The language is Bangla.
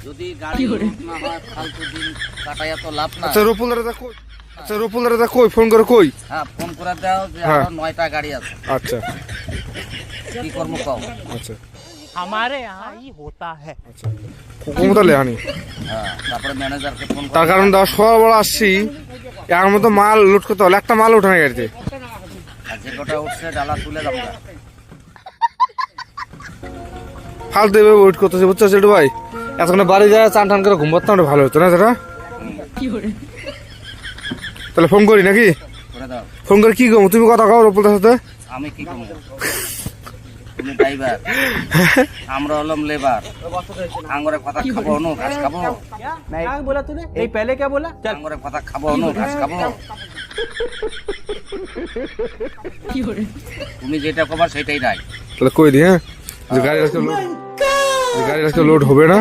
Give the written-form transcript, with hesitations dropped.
যদি গাড়ি লোড না হয় ফালতু দিন কাটাইয়া তো লাভ না। আচ্ছা রপুলদারদা কই? আচ্ছা রপুলদারদা কই? ফোন করে কই? হ্যাঁ ফোন করে দাও যে হ্যাঁ। আরো 9টা গাড়ি আছে। আচ্ছা কি করবো কও? আচ্ছা हमारे यहाँ ही होता है। আচ্ছা কোমতা লেহানি হ্যাঁ তারপরে ম্যানেজারকে ফোন তার করে কারণ দা সকাল বড় আসছি এর মতো মাল লোড করতে হলো, একটা মাল ওঠানো গাড়িতে। আর যে কটা উঠছে ডালা তুলে দাও না। ফাল দেবে ওয়েট করতেছে বুঝছো সেটু ভাই। এতক্ষণে বাড়ি যায় চান টান করে ঘুমাতাম ওটা ভালো হতো না সেটা। তাহলে ফোন করি নাকি? করে দাও। ফোন করে কি করবো? তুমি কথা কও রপুলদার সাথে। আমি কি করবো? তুমি ড্রাইভার, আমরা হলাম লেবার। আঙ্গুরে কথা খাবো অনু ঘাস খাবো? क्या बोला तूने? नहीं पहले क्या बोला? चल আঙ্গুরে কথা খাবো অনু ঘাস খাবো? তুমি যেটা কবার সেটাই রাই। তাহলে কই দি হ্যাঁ, যে গাড়ি আজকে লোড হবে না।